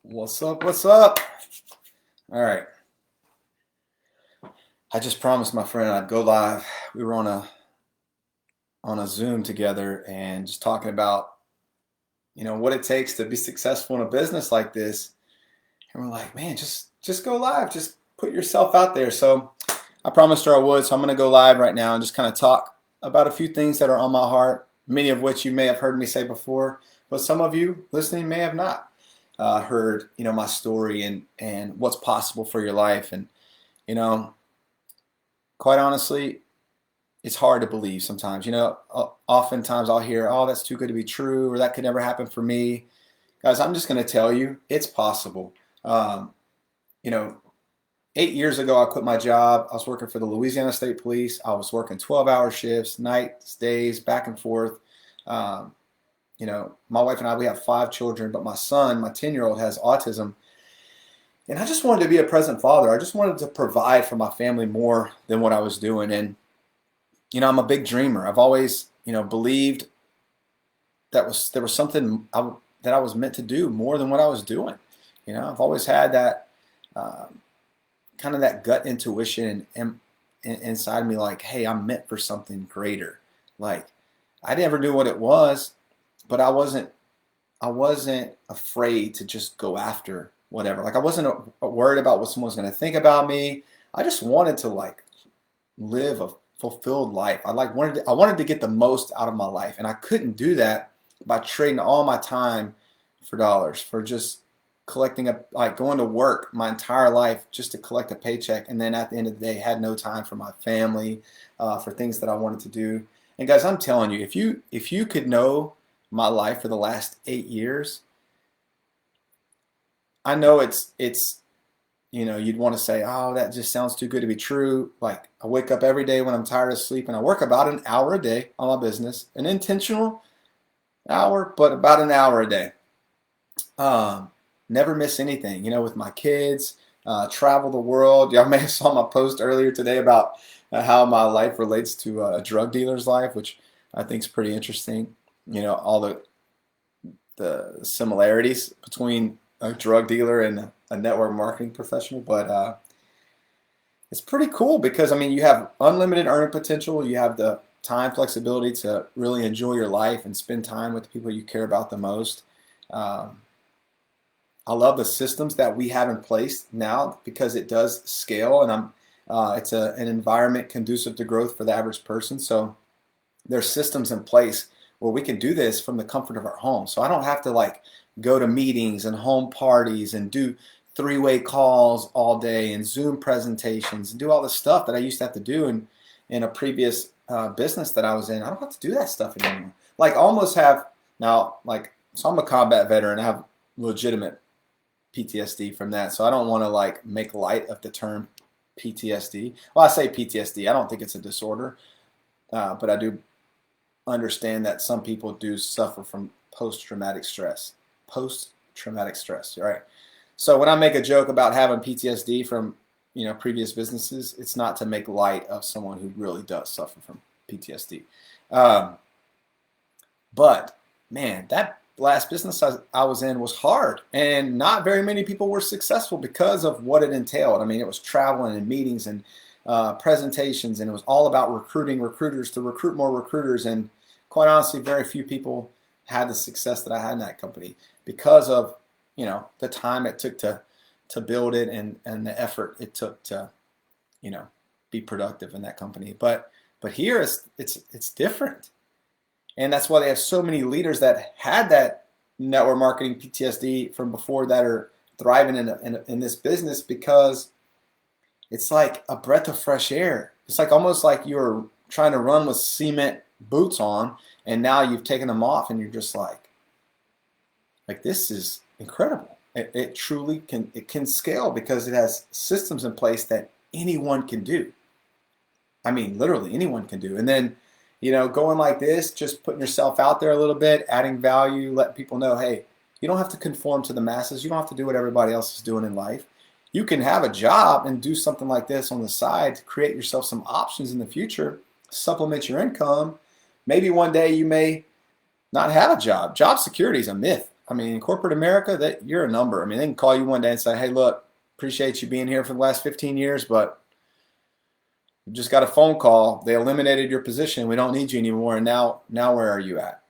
What's up? What's up? All right. I just promised my friend I'd go live. We were on a Zoom together and just talking about, what it takes to be successful in a business like this. And we're like, man, just go live. Just put yourself out there. So I promised her I would. So I'm going to go live right now and just kind of talk about a few things that are on my heart, many of which you may have heard me say before, but some of you listening may have not heard, my story and what's possible for your life. And, you know, quite honestly, it's hard to believe sometimes. Oftentimes I'll hear, oh, that's too good to be true, or that could never happen for me. Guys, I'm just going to tell you, it's possible. Um, you know, 8 years ago, I quit my job. I was working for the Louisiana State Police. I was working 12-hour shifts, nights, days, back and forth. Um, my wife and I, we have 5 children, but my son, my 10-year-old, has autism. And I just wanted to be a present father. I just wanted to provide for my family more than what I was doing. And I'm a big dreamer. I've always, believed there was something that I was meant to do more than what I was doing. I've always had that kind of that gut intuition inside me, like, hey, I'm meant for something greater. Like, I never knew what it was, but I wasn't afraid to just go after whatever. Like, I wasn't worried about what someone was going to think about me. I just wanted to live a fulfilled life. I wanted to get the most out of my life, and I couldn't do that by trading all my time for dollars, for just collecting going to work my entire life just to collect a paycheck, and then at the end of the day had no time for my family, for things that I wanted to do. And guys, I'm telling you, if you could know my life for the last 8 years, I know it's you'd want to say, oh, that just sounds too good to be true. Like, I wake up every day when I'm tired of sleep, and I work about an hour a day on my business, an intentional hour, but about an hour a day. Never miss anything, with my kids, travel the world. Y'all may have saw my post earlier today about how my life relates to a drug dealer's life, which I think is pretty interesting. All the similarities between a drug dealer and a network marketing professional, but it's pretty cool because you have unlimited earning potential. You have the time flexibility to really enjoy your life and spend time with the people you care about the most. Um, I love the systems that we have in place now because it does scale, and it's an environment conducive to growth for the average person. So there's systems in place where we can do this from the comfort of our home. So I don't have to go to meetings and home parties and do three-way calls all day and Zoom presentations and do all the stuff that I used to have to do in a previous business that I was in. I don't have to do that stuff anymore. Almost have now, so I'm a combat veteran. I have legitimate PTSD from that. So I don't want to make light of the term PTSD. Well, I say PTSD. I don't think it's a disorder, but I do understand that some people do suffer from post-traumatic stress. Post-traumatic stress, right? So when I make a joke about having PTSD from previous businesses, it's not to make light of someone who really does suffer from PTSD. But man, that last business I was in was hard, and not very many people were successful because of what it entailed. It was traveling and meetings and presentations, and it was all about recruiting recruiters to recruit more recruiters. And quite honestly, very few people had the success that I had in that company because of the time it took to build it and the effort it took to be productive in that company. But here it's different. And that's why they have so many leaders that had that network marketing PTSD from before that are thriving in this business, because it's like a breath of fresh air. It's almost like you're trying to run with cement boots on, and now you've taken them off, and you're just like this is incredible. It truly can scale because it has systems in place that anyone can do. Literally anyone can do. And then going like this, just putting yourself out there a little bit, adding value, letting people know, hey, you don't have to conform to the masses. You don't have to do what everybody else is doing in life. You can have a job and do something like this on the side to create yourself some options in the future, supplement your income. Maybe one day you may not have a job. Job security is a myth. I mean, in corporate America, that you're a number. I mean, they can call you one day and say, "Hey, look, appreciate you being here for the last 15 years, but you just got a phone call. They eliminated your position. We don't need you anymore. And now where are you at?"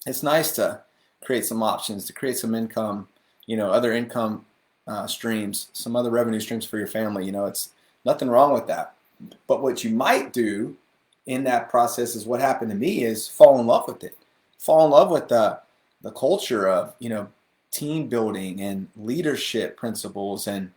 It's nice to create some options, to create some income, other income streams, some other revenue streams for your family. It's nothing wrong with that. But what you might do in that process is what happened to me is fall in love with it. Fall in love with the culture of, team building and leadership principles and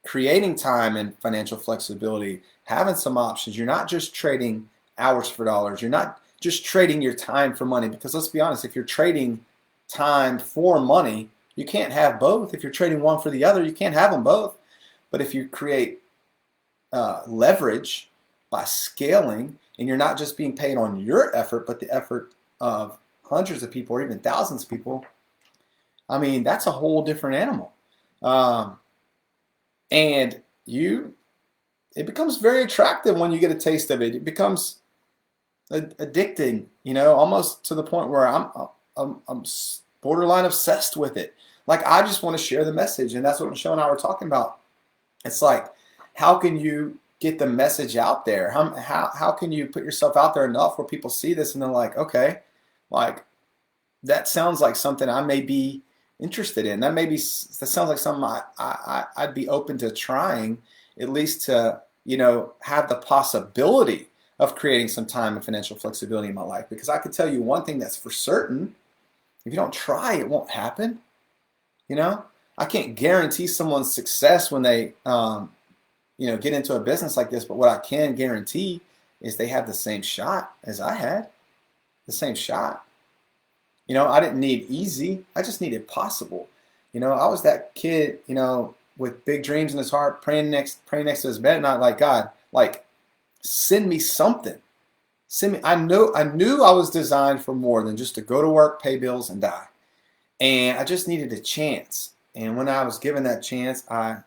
creating time and financial flexibility, having some options. You're not just trading hours for dollars. You're not just trading your time for money, because let's be honest, if you're trading time for money, you can't have both. If you're trading one for the other, you can't have them both. But if you create leverage by scaling, and you're not just being paid on your effort, but the effort of hundreds of people or even thousands of people, I mean, that's a whole different animal. And it becomes very attractive when you get a taste of it. It becomes addicting, almost to the point where I'm borderline obsessed with it. Like, I just want to share the message, and that's what Michelle and I were talking about. It's like, how can you get the message out there? How can you put yourself out there enough where people see this and they're like, okay, like, that sounds like something I may be interested in. That sounds like something I'd be open to trying, at least to, have the possibility of creating some time and financial flexibility in my life. Because I can tell you one thing that's for certain: if you don't try, it won't happen. I can't guarantee someone's success when they, get into a business like this. But what I can guarantee is they have the same shot as I had, the same shot. I didn't need easy. I just needed possible. I was that kid, with big dreams in his heart, praying next to his bed, not like, God, like, send me something. Send me. I knew I was designed for more than just to go to work, pay bills, and die. And I just needed a chance. And when I was given that chance, I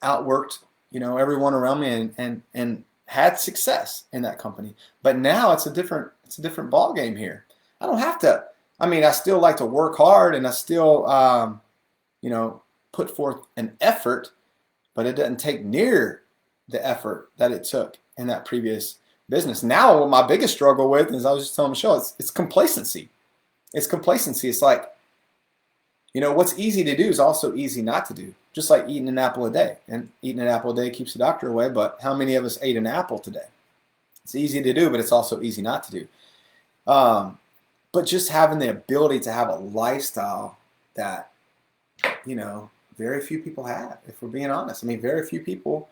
outworked, everyone around me and had success in that company. But now it's a different ball game here. I don't have to. I mean, I still like to work hard, and I still, put forth an effort, but it doesn't take near the effort that it took in that previous business. Now, what my biggest struggle with, as I was just telling Michelle, it's complacency. It's complacency. It's like, what's easy to do is also easy not to do. Just like eating an apple a day. And eating an apple a day keeps the doctor away, but how many of us ate an apple today? It's easy to do, but it's also easy not to do. But just having the ability to have a lifestyle that, very few people have, if we're being honest. I mean, very few people,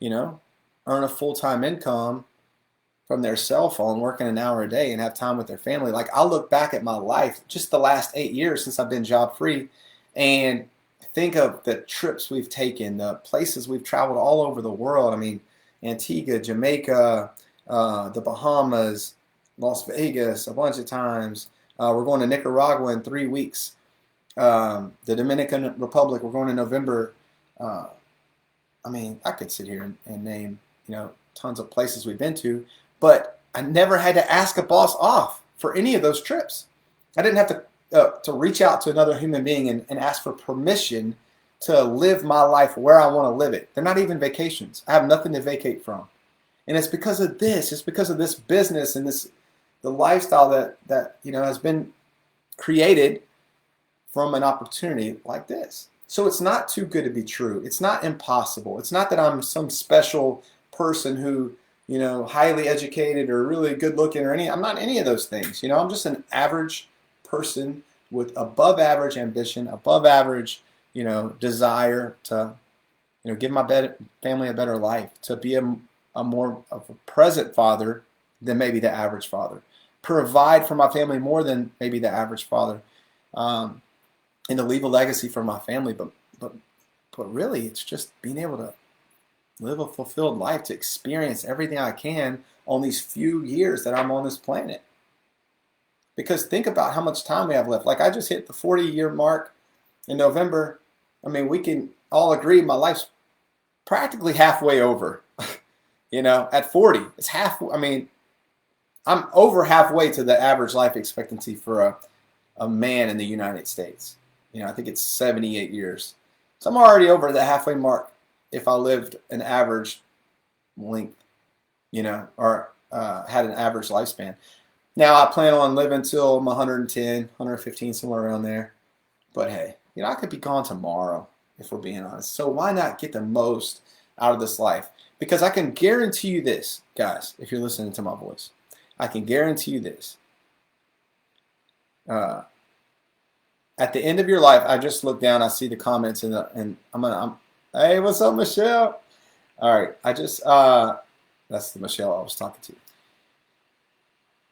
earn a full-time income from their cell phone, working an hour a day, and have time with their family. Like, I look back at my life, just the last 8 years since I've been job-free, and think of the trips we've taken, the places we've traveled all over the world. I mean, Antigua, Jamaica, the Bahamas, Las Vegas a bunch of times. We're going to Nicaragua in 3 weeks. The Dominican Republic, we're going in November. I mean, I could sit here and name, tons of places we've been to, but I never had to ask a boss off for any of those trips. I didn't have to reach out to another human being and ask for permission to live my life where I want to live it. They're not even vacations. I have nothing to vacate from. And it's because of this. It's because of this business and the lifestyle that has been created from an opportunity like this. So it's not too good to be true. It's not impossible. It's not that I'm some special person who, highly educated or really good looking or I'm not any of those things. I'm just an average person with above average ambition, above average, desire to, give my family a better life, to be a more of a present father than maybe the average father, provide for my family more than maybe the average father, and to leave a legacy for my family. But really, it's just being able to live a fulfilled life, to experience everything I can on these few years that I'm on this planet. Because think about how much time we have left. Like, I just hit the 40-year mark in November. I mean, we can all agree my life's practically halfway over. At 40, it's half. I mean, I'm over halfway to the average life expectancy for a man in the United States. I think it's 78 years. So I'm already over the halfway mark if I lived an average length, or had an average lifespan. Now I plan on living till I'm 110, 115, somewhere around there. But hey, I could be gone tomorrow if we're being honest. So why not get the most out of this life? Because I can guarantee you this, guys, if you're listening to my voice, I can guarantee you this. At the end of your life, I just look down, I see the comments, and hey, what's up, Michelle? All right, that's the Michelle I was talking to.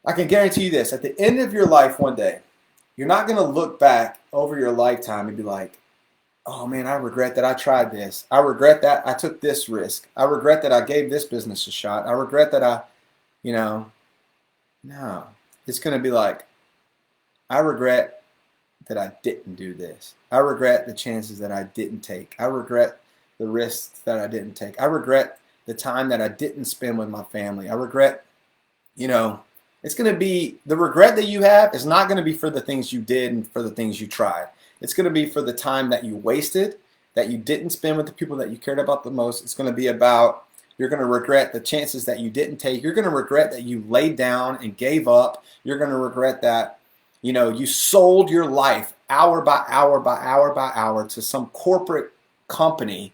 I can guarantee you this, at the end of your life one day, you're not going to look back over your lifetime and be like, oh man, I regret that I tried this. I regret that I took this risk. I regret that I gave this business a shot. I regret that no. It's going to be like, I regret that I didn't do this. I regret the chances that I didn't take. I regret the risks that I didn't take. I regret the time that I didn't spend with my family. I regret, it's going to be, the regret that you have is not going to be for the things you did and for the things you tried. It's going to be for the time that you wasted, that you didn't spend with the people that you cared about the most. It's going to be about, you're going to regret the chances that you didn't take. You're going to regret that you laid down and gave up. You're going to regret that, you sold your life hour by hour by hour by hour to some corporate company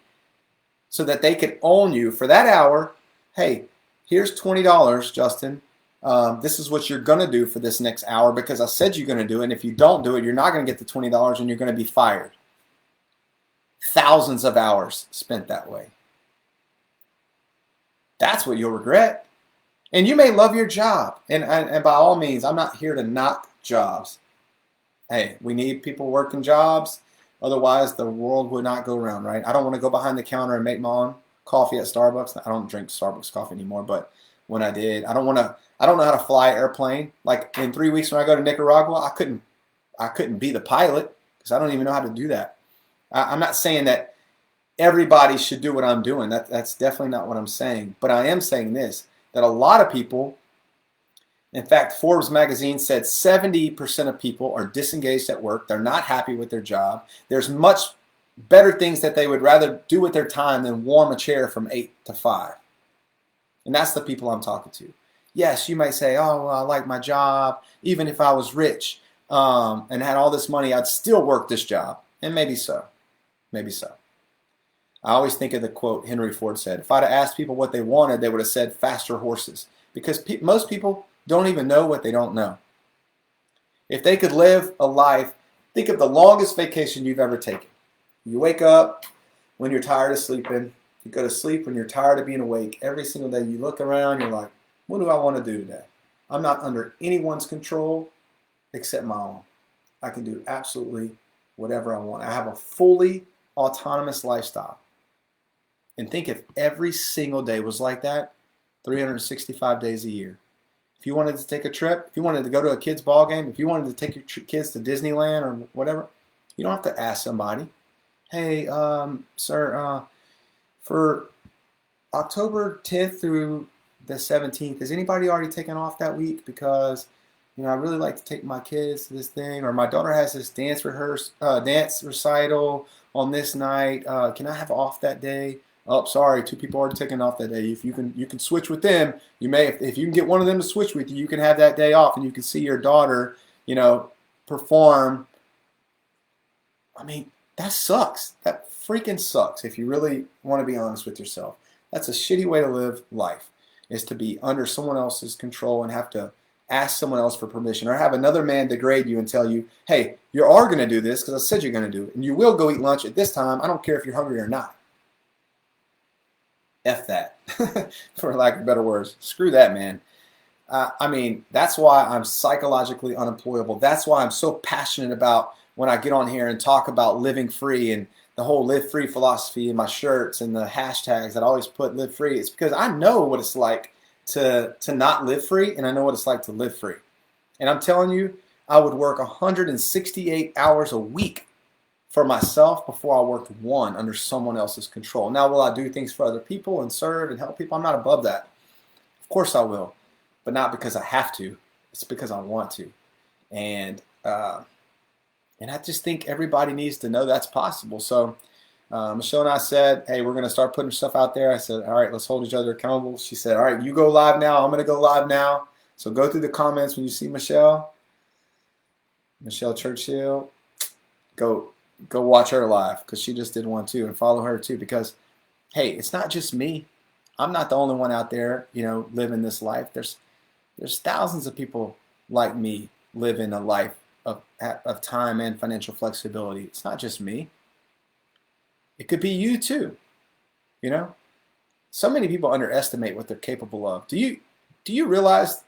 so that they could own you for that hour. Hey, here's $20, Justin. This is what you're going to do for this next hour because I said you're going to do it. And if you don't do it, you're not going to get the $20 and you're going to be fired. Thousands of hours spent that way. That's what you'll regret. And you may love your job. And by all means, I'm not here to knock jobs. Hey, we need people working jobs. Otherwise, the world would not go around, right? I don't want to go behind the counter and make my own coffee at Starbucks. I don't drink Starbucks coffee anymore, but when I did, I don't know how to fly an airplane. Like in 3 weeks when I go to Nicaragua, I couldn't be the pilot because I don't even know how to do that. I'm not saying that everybody should do what I'm doing. That's definitely not what I'm saying. But I am saying this, that a lot of people, in fact, Forbes magazine said 70% of people are disengaged at work. They're not happy with their job. There's much better things that they would rather do with their time than warm a chair from 8 to 5. And that's the people I'm talking to. Yes, you might say, oh, well, I like my job. Even if I was rich and had all this money, I'd still work this job. And maybe so. Maybe so. I always think of the quote Henry Ford said, if I'd have asked people what they wanted, they would have said faster horses. Because most people don't even know what they don't know. If they could live a life, think of the longest vacation you've ever taken. You wake up when you're tired of sleeping. You go to sleep when you're tired of being awake. Every single day you look around, you're like, what do I want to do today? I'm not under anyone's control except my own. I can do absolutely whatever I want. I have a fully autonomous lifestyle. And think if every single day was like that, 365 days a year. If you wanted to take a trip, if you wanted to go to a kid's ball game, if you wanted to take your kids to Disneyland or whatever, you don't have to ask somebody, hey, sir, for October 10th through the 17th, has anybody already taken off that week? Because, I really like to take my kids to this thing, or my daughter has this dance recital on this night. Can I have off that day? Oh, sorry, 2 people already taken off that day. If you can switch with them, you may, if you can get one of them to switch with you, you can have that day off and you can see your daughter, perform. I mean, that sucks. That freaking sucks if you really want to be honest with yourself. That's a shitty way to live life, is to be under someone else's control and have to ask someone else for permission or have another man degrade you and tell you, hey, you are going to do this because I said you're going to do it. And you will go eat lunch at this time. I don't care if you're hungry or not. F that, for lack of better words. Screw that, man. I mean, that's why I'm psychologically unemployable. That's why I'm so passionate about when I get on here and talk about living free and the whole live free philosophy in my shirts and the hashtags that I always put live free. It's because I know what it's like to not live free, and I know what it's like to live free. And I'm telling you, I would work 168 hours a week for myself before I worked one under someone else's control. Now, will I do things for other people and serve and help people? I'm not above that. Of course I will, but not because I have to. It's because I want to. And And I just think everybody needs to know that's possible. So Michelle and I said, hey, we're going to start putting stuff out there. I said, all right, let's hold each other accountable. She said, all right, you go live now. I'm going to go live now. So go through the comments when you see Michelle Churchill. Go watch her live, because she just did one too, and follow her too, because hey, it's not just me. I'm not the only one out there, living this life. There's thousands of people like me living a life of time and financial flexibility. It's not just me. It could be you too. So many people underestimate what they're capable of. Do you realize,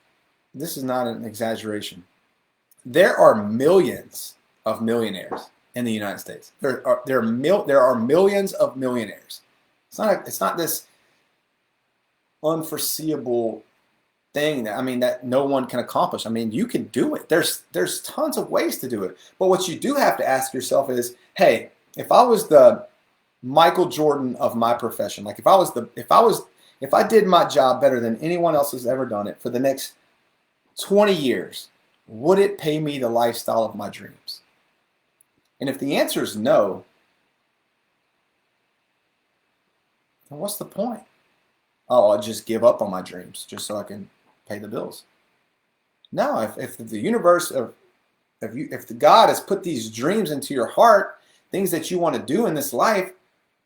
this is not an exaggeration, there are millions of millionaires in the United States. There are millions of millionaires. It's not this unforeseeable thing that no one can accomplish. You can do it. There's tons of ways to do it. But what you do have to ask yourself is, hey, if I was the Michael Jordan of my profession, like if I did my job better than anyone else has ever done it for the next 20 years, would it pay me the lifestyle of my dreams? And if the answer is no, then what's the point? Oh, I'll just give up on my dreams just so I can pay the bills. No, if the universe, if the God has put these dreams into your heart, things that you want to do in this life,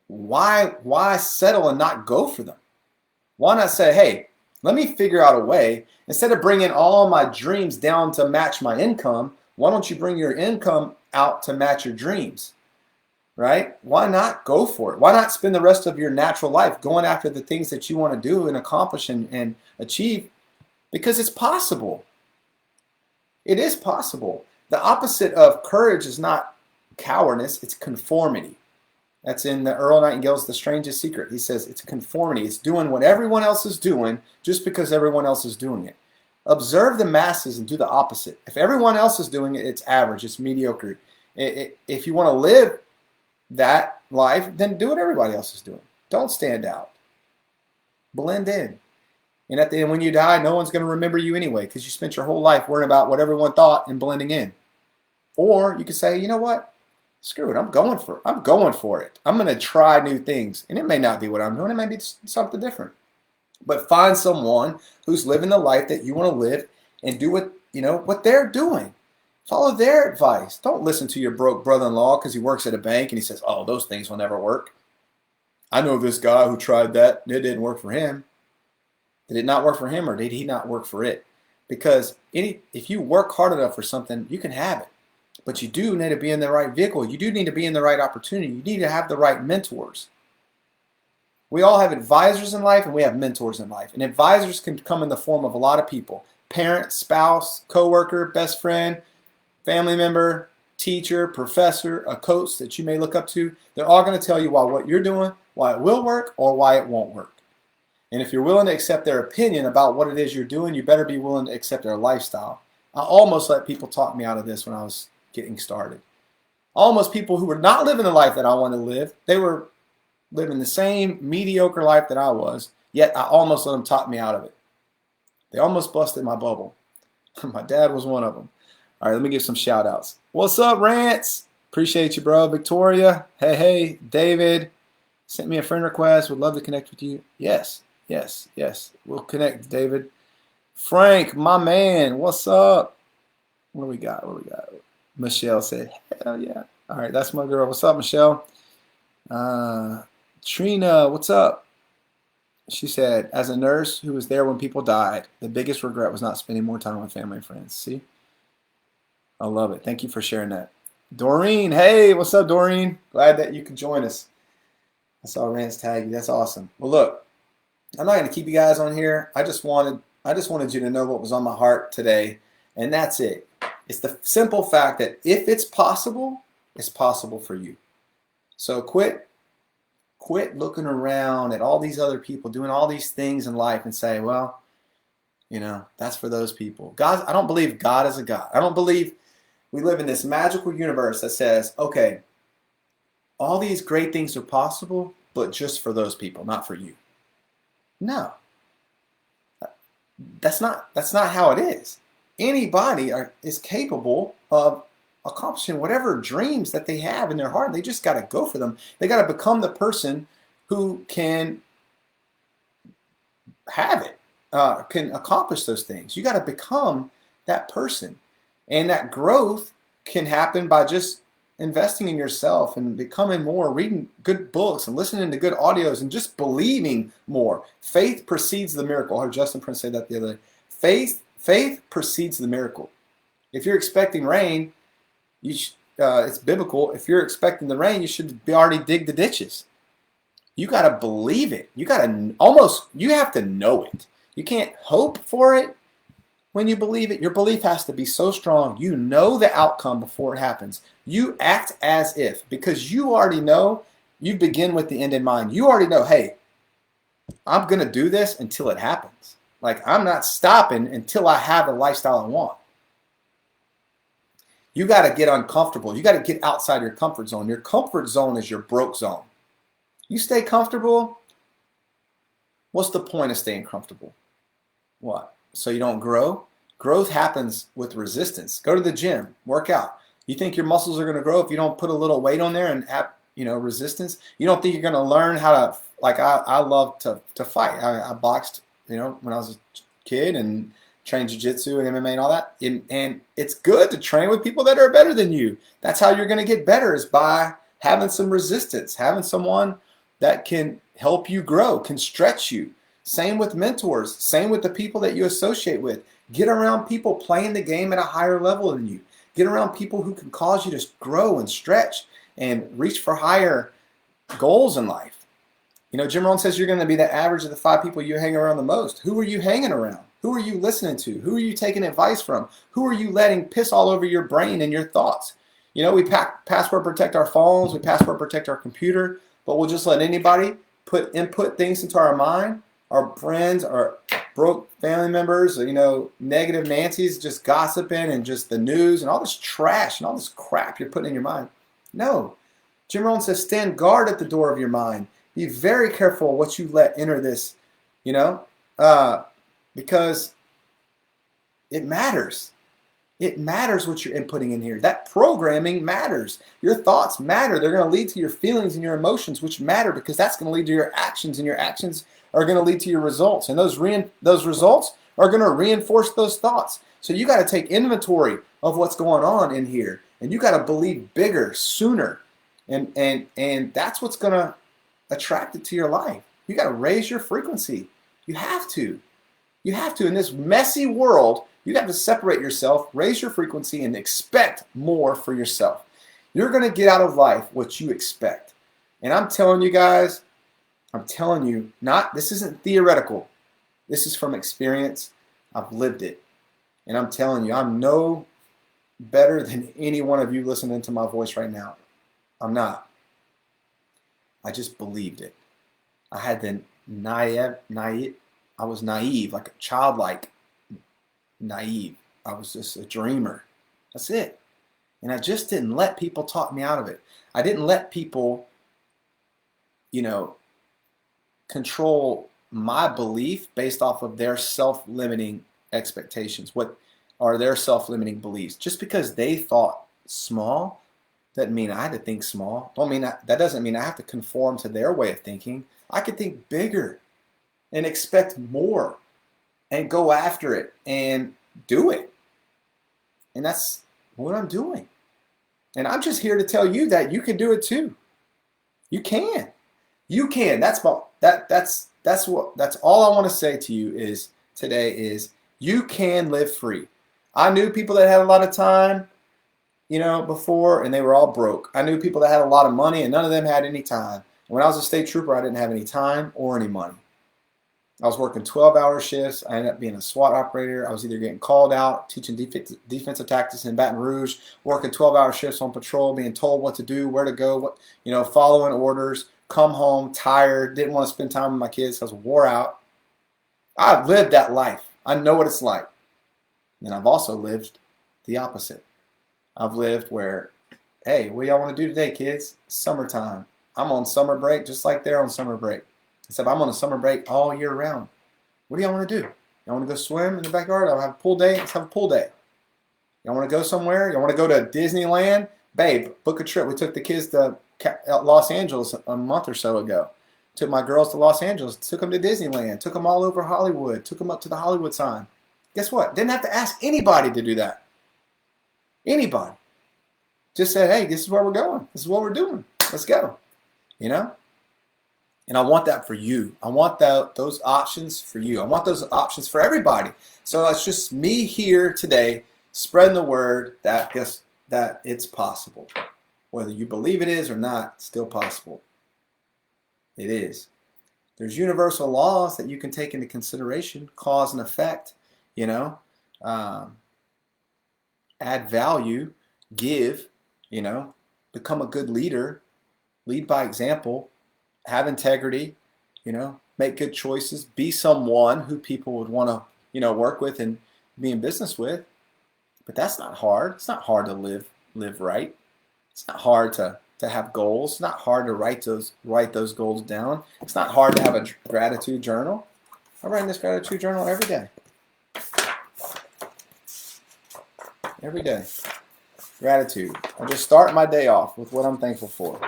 why settle and not go for them? Why not say, hey, let me figure out a way, instead of bringing all my dreams down to match my income, why don't you bring your income out to match your dreams, right? Why not go for it? Why not spend the rest of your natural life going after the things that you want to do and accomplish and achieve? Because it's possible. It is possible. The opposite of courage is not cowardice, it's conformity. That's in the Earl Nightingale's The Strangest Secret. He says it's conformity. It's doing what everyone else is doing just because everyone else is doing it. Observe the masses and do the opposite. If everyone else is doing it, it's average, it's mediocre. If you want to live that life, then do what everybody else is doing. Don't stand out. Blend in. And at the end, when you die, no one's going to remember you anyway, because you spent your whole life worrying about what everyone thought and blending in. Or you could say, you know what? Screw it. I'm going for it. I'm going to try new things. And it may not be what I'm doing. It may be something different. But find someone who's living the life that you want to live and do what they're doing. Follow their advice. Don't listen to your broke brother-in-law because he works at a bank and he says, oh, those things will never work. I know this guy who tried that and it didn't work for him. Did it not work for him, or did he not work for it? Because if you work hard enough for something, you can have it. But you do need to be in the right vehicle. You do need to be in the right opportunity. You need to have the right mentors. We all have advisors in life and we have mentors in life. And advisors can come in the form of a lot of people. Parent, spouse, coworker, best friend, family member, teacher, professor, a coach that you may look up to. They're all going to tell you why what you're doing, why it will work, or why it won't work. And if you're willing to accept their opinion about what it is you're doing, you better be willing to accept their lifestyle. I almost let people talk me out of this when I was getting started. Almost people who were not living the life that I wanted to live. They were living the same mediocre life that I was, yet I almost let them talk me out of it. They almost busted my bubble. My dad was one of them. All right, let me give some shout outs. What's up, Rance? Appreciate you, bro. Victoria. Hey. David. Sent me a friend request. Would love to connect with you. Yes. We'll connect, David. Frank, my man. What's up? What do we got? Michelle said, hell yeah. All right, that's my girl. What's up, Michelle? Trina, what's up? She said, as a nurse who was there when people died, the biggest regret was not spending more time with family and friends. See? I love it. Thank you for sharing that. Doreen, hey, what's up, Doreen? Glad that you could join us. I saw Rance tag you. That's awesome. Well, look, I'm not going to keep you guys on here. I just wanted you to know what was on my heart today, and that's it. It's the simple fact that if it's possible for you. So quit looking around at all these other people doing all these things in life and say, well, that's for those people. I don't believe God is a God. I don't believe we live in this magical universe that says, okay, all these great things are possible, but just for those people, not for you. No. That's not how it is. Anybody is capable of accomplishing whatever dreams that they have in their heart. They just got to go for them. They got to become the person who can have it, can accomplish those things. You got to become that person. And that growth can happen by just investing in yourself and becoming more, reading good books and listening to good audios and just believing more. Faith precedes the miracle. I heard Justin Prince say that the other day. Faith precedes the miracle. If you're expecting rain, it's biblical. If you're expecting the rain, you should be already dig the ditches. You got to believe it. You have to know it. You can't hope for it when you believe it. Your belief has to be so strong. You know the outcome before it happens. You act as if, because you already know, you begin with the end in mind. You already know, hey, I'm going to do this until it happens. Like, I'm not stopping until I have the lifestyle I want. You got to get uncomfortable. You got to get outside your comfort zone. Your comfort zone is your broke zone. You stay comfortable, what's the point of staying comfortable? What? So you don't grow? Growth happens with resistance. Go to the gym, work out. You think your muscles are going to grow if you don't put a little weight on there and have, resistance? You don't think you're going to learn how to, like I love to fight. I boxed, when I was a kid and trained jiu-jitsu and MMA and all that. And it's good to train with people that are better than you. That's how you're going to get better, is by having some resistance, having someone that can help you grow, can stretch you. Same with mentors, same with the people that you associate with. Get around people playing the game at a higher level than you. Get around people who can cause you to grow and stretch and reach for higher goals in life. Jim Rohn says you're going to be the average of the 5 people you hang around the most. Who are you hanging around? Who are you listening to? Who are you taking advice from? Who are you letting piss all over your brain and your thoughts? We password protect our phones, we password protect our computer, but we'll just let anybody input things into our mind. Our friends, our broke family members, negative Nancy's just gossiping and just the news and all this trash and all this crap you're putting in your mind. No. Jim Rohn says stand guard at the door of your mind. Be very careful what you let enter this, because it matters. It matters what you're inputting in here. That programming matters. Your thoughts matter. They're going to lead to your feelings and your emotions, which matter because that's going to lead to your actions, and your actions are going to lead to your results. And those results are going to reinforce those thoughts. So you got to take inventory of what's going on in here, and you got to believe bigger, sooner. And that's what's going to attract it to your life. You got to raise your frequency. You have to. You have to. In this messy world, you have to separate yourself, raise your frequency, and expect more for yourself. You're going to get out of life what you expect. And I'm telling you guys, this isn't theoretical. This is from experience. I've lived it. And I'm telling you, I'm no better than any one of you listening to my voice right now. I'm not. I just believed it. I had the I was naive, like a childlike naive. I was just a dreamer. That's it. And I just didn't let people talk me out of it. I didn't let people, control my belief based off of their self-limiting expectations. What are their self-limiting beliefs? Just because they thought small doesn't mean I had to think small. That doesn't mean I have to conform to their way of thinking. I could think bigger and expect more and go after it and do it. And that's what I'm doing. And I'm just here to tell you that you can do it too. You can. You can. That's all I want to say to you is today is you can live free. I knew people that had a lot of time, before, and they were all broke. I knew people that had a lot of money, and none of them had any time. When I was a state trooper, I didn't have any time or any money. I was working 12-hour shifts. I ended up being a SWAT operator. I was either getting called out, teaching defensive tactics in Baton Rouge, working 12-hour shifts on patrol, being told what to do, where to go, following orders, come home tired, didn't want to spend time with my kids because I was wore out. I've lived that life. I know what it's like. And I've also lived the opposite. I've lived where, hey, what do y'all want to do today, kids? Summertime. I'm on summer break just like they're on summer break. Except I'm on a summer break all year round. What do y'all want to do? Y'all want to go swim in the backyard? I'll have a pool day. Let's have a pool day. You want to go somewhere? You want to go to Disneyland? Babe, book a trip. We took the kids to Los Angeles a month or so ago. Took my girls to Los Angeles. Took them to Disneyland. Took them all over Hollywood. Took them up to the Hollywood sign. Guess what? Didn't have to ask anybody to do that. Anybody. Just said, hey, this is where we're going. This is what we're doing. Let's go. You know? And I want that for you. I want those options for you. I want those options for everybody. So it's just me here today spreading the word that it's possible. Whether you believe it is or not, it's still possible. It is. There's universal laws that you can take into consideration, cause and effect, you know, add value, give, you know, become a good leader, lead by example, have integrity, you know, make good choices, be someone who people would want to, you know, work with and be in business with. But that's not hard. It's not hard to live right. It's not hard to have goals. It's not hard to write those goals down. It's not hard to have a gratitude journal. I write in this gratitude journal every day. Every day. Gratitude. I just start my day off with what I'm thankful for.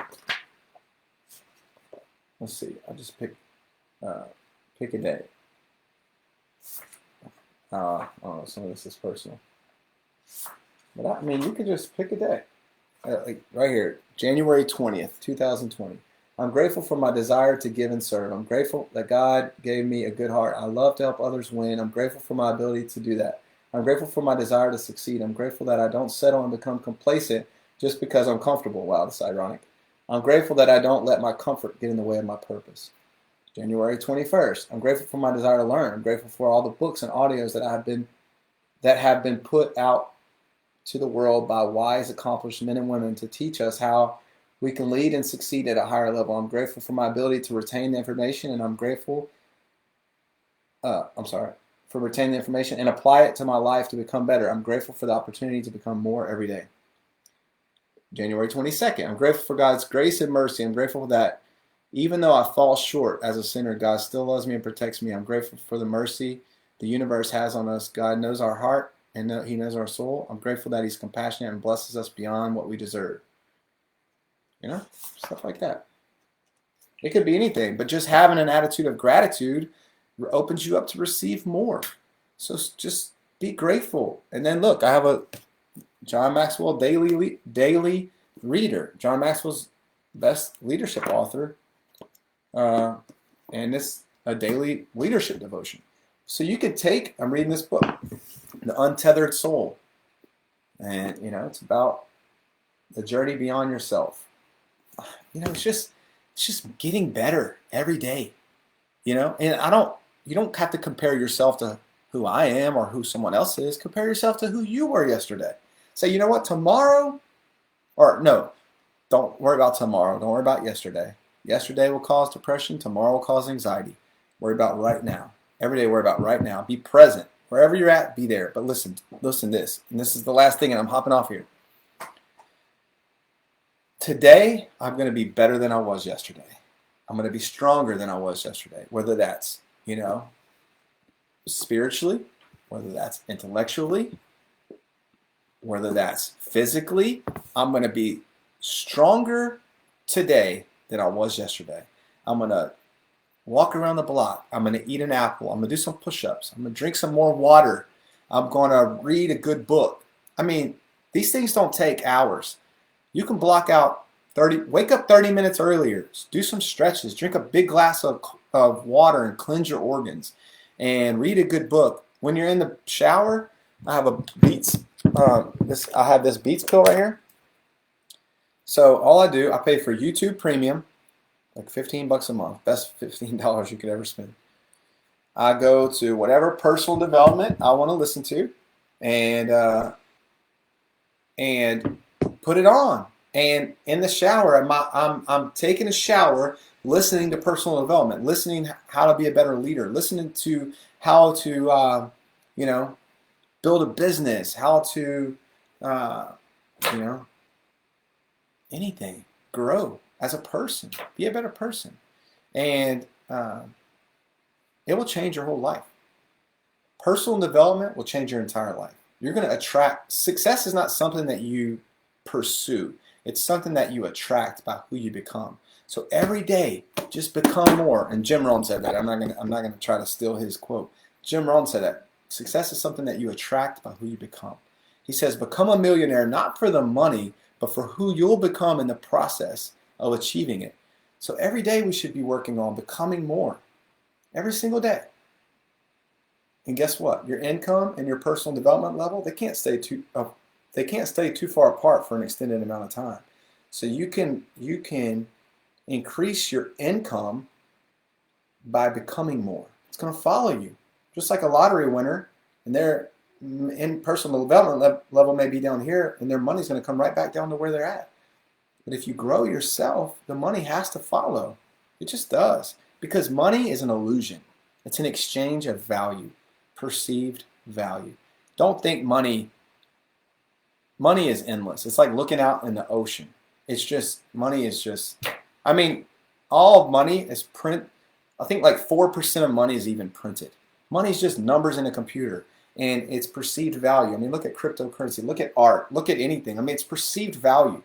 Let's see. I'll just pick a day. Oh, some of this is personal. But I mean, you could just pick a day. Like right here, January 20th, 2020. I'm grateful for my desire to give and serve. I'm grateful that God gave me a good heart. I love to help others win. I'm grateful for my ability to do that. I'm grateful for my desire to succeed. I'm grateful that I don't settle and become complacent just because I'm comfortable. Wow, that's ironic. I'm grateful that I don't let my comfort get in the way of my purpose. January 21st. I'm grateful for my desire to learn. I'm grateful for all the books and audios that have been put out to the world by wise, accomplished men and women to teach us how we can lead and succeed at a higher level. I'm grateful for my ability to retain the information, and I'm grateful for retaining the information and apply it to my life to become better. I'm grateful for the opportunity to become more every day. January 22nd. I'm grateful for God's grace and mercy. I'm grateful that even though I fall short as a sinner, God still loves me and protects me. I'm grateful for the mercy the universe has on us. God knows our heart and He knows our soul. I'm grateful that He's compassionate and blesses us beyond what we deserve. You know, stuff like that. It could be anything, but just having an attitude of gratitude opens you up to receive more. So just be grateful. And then look, I have a John Maxwell daily reader. John Maxwell's best leadership author. And it's a daily leadership devotion. So you could take, I'm reading this book, The Untethered Soul. And, you know, it's about the journey beyond yourself. You know, it's just getting better every day. You know, and you don't have to compare yourself to who I am or who someone else is. Compare yourself to who you were yesterday. Say, you know what, tomorrow, or no, don't worry about tomorrow. Don't worry about yesterday. Yesterday will cause depression. Tomorrow will cause anxiety. Worry about right now. Every day, worry about right now. Be present. Wherever you're at, be there. But listen to this. And this is the last thing, and I'm hopping off here. Today, I'm going to be better than I was yesterday. I'm going to be stronger than I was yesterday. Whether that's, you know, spiritually, whether that's intellectually, whether that's physically, I'm going to be stronger today than I was yesterday. I'm going to walk around the block. I'm going to eat an apple. I'm going to do some push-ups. I'm going to drink some more water. I'm going to read a good book. I mean, these things don't take hours. You can block out wake up 30 minutes earlier. Do some stretches. Drink a big glass of water and cleanse your organs. And read a good book. When you're in the shower, I have a Beats. I have this Beats pill right here. So all I do, I pay for YouTube Premium, like $15 a month, best $15 you could ever spend. I go to whatever personal development I want to listen to, and put it on. And in the shower, I'm taking a shower, listening to personal development, listening how to be a better leader, listening to how to you know, build a business, how to you know, anything, grow as a person, be a better person, and it will change your whole life. Personal development will change your entire life. You're going to attract. Success is not something that you pursue. It's something that you attract by who you become. So every day, just become more. And Jim Rohn said that. I'm not gonna try to steal his quote. Jim Rohn said that success is something that you attract by who you become. He says, become a millionaire not for the money, but for who you'll become in the process of achieving it. So every day we should be working on becoming more. Every single day. And guess what? Your income and your personal development level, they can't stay too far apart for an extended amount of time. So you can increase your income by becoming more. It's going to follow you, just like a lottery winner, and their in personal development level may be down here, and their money's going to come right back down to where they're at. But if you grow yourself, the money has to follow. It just does, because money is an illusion. It's an exchange of value, perceived value. Don't think money is endless. It's like looking out in the ocean. It's just, money is just, I mean, all of money is print. I think like 4% of money is even printed. Money is just numbers in a computer, and it's perceived value. I mean, look at cryptocurrency, look at art, look at anything. I mean, it's perceived value.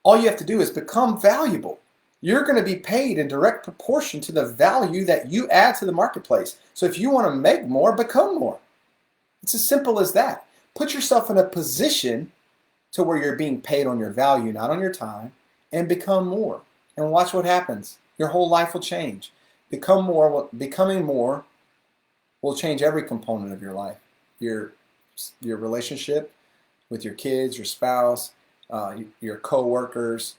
All you have to do is become valuable. You're going to be paid in direct proportion to the value that you add to the marketplace. So if you want to make more, become more. It's as simple as that. Put yourself in a position to where you're being paid on your value, not on your time, and become more. And watch what happens. Your whole life will change. Becoming more will change every component of your life. Your relationship with your kids, your spouse, your co-workers,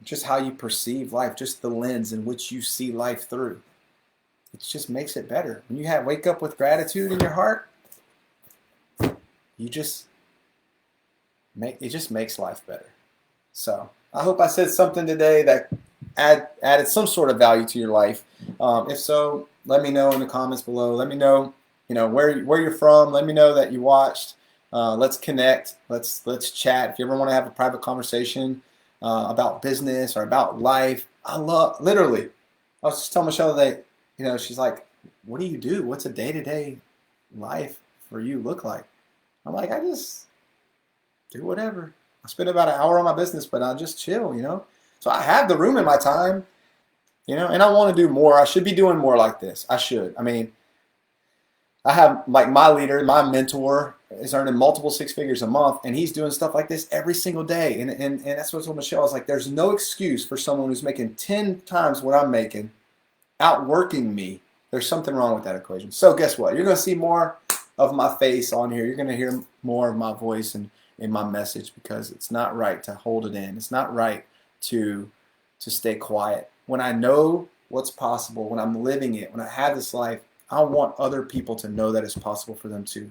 just how you perceive life, just the lens in which you see life through. It just makes it better. When you wake up with gratitude in your heart, it just makes life better. So I hope I said something today that added some sort of value to your life. If so, let me know in the comments below. Let me know, where you're from. Let me know that you watched. Let's connect. Let's chat. If you ever want to have a private conversation about business or about life, literally. I was just telling Michelle that, she's like, "What do you do? What's a day-to-day life for you look like?" I'm like, I just do whatever. I spend about an hour on my business, but I just chill, So I have the room in my time, and I want to do more. I should be doing more like this. I should. I mean, I have like my leader, my mentor is earning multiple six figures a month, and he's doing stuff like this every single day. And that's what I told Michelle. I was like, there's no excuse for someone who's making 10 times what I'm making, outworking me. There's something wrong with that equation. So guess what? You're going to see more of my face on here. You're going to hear more of my voice and in my message, because it's not right to hold it in. It's not right to stay quiet. When I know what's possible, when I'm living it, when I have this life, I want other people to know that it's possible for them too.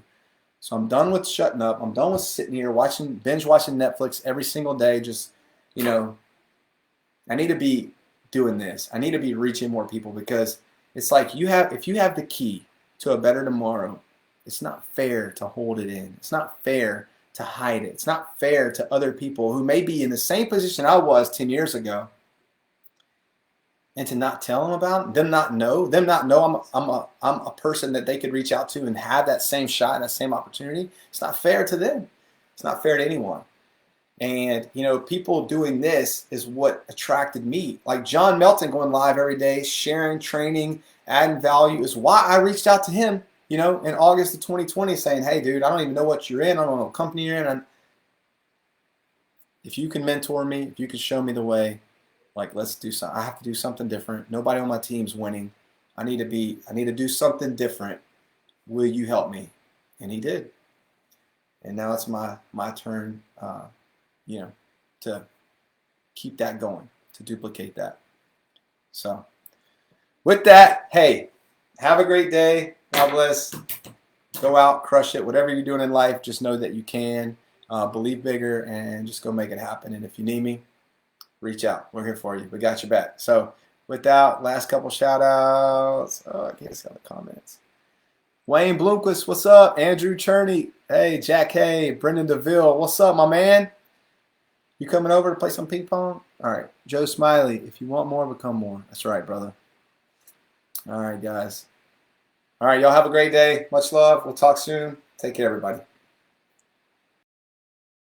So I'm done with shutting up. I'm done with sitting here binge watching Netflix every single day. Just, I need to be doing this. I need to be reaching more people, because it's like if you have the key to a better tomorrow, it's not fair to hold it in. It's not fair to hide it. It's not fair to other people who may be in the same position I was 10 years ago, and to not tell them about it, them not know I'm a person that they could reach out to and have that same shot and that same opportunity. It's not fair to them. It's not fair to anyone. And, people doing this is what attracted me. Like John Melton going live every day, sharing, training, adding value is why I reached out to him, in August of 2020, saying, "Hey, dude, I don't even know what you're in. I don't know what company you're in. If you can mentor me, if you can show me the way, like, let's do something. I have to do something different. Nobody on my team's winning. I need to do something different. Will you help me?" And he did. And now it's my turn, to keep that going, to duplicate that. So with that, hey, have a great day. God bless. Go out, crush it. Whatever you're doing in life, just know that you can. Believe bigger and just go make it happen. And if you need me, reach out. We're here for you. We got your back. So with that, last couple shout outs. Oh, I can't see all the comments. Wayne Bloomquist, what's up? Andrew Cherney. Hey, Jack Hay. Brendan DeVille, what's up, my man? You coming over to play some ping pong? All right. Joe Smiley, if you want more, become more. That's right, brother. All right, guys. All right, y'all have a great day. Much love. We'll talk soon. Take care, everybody.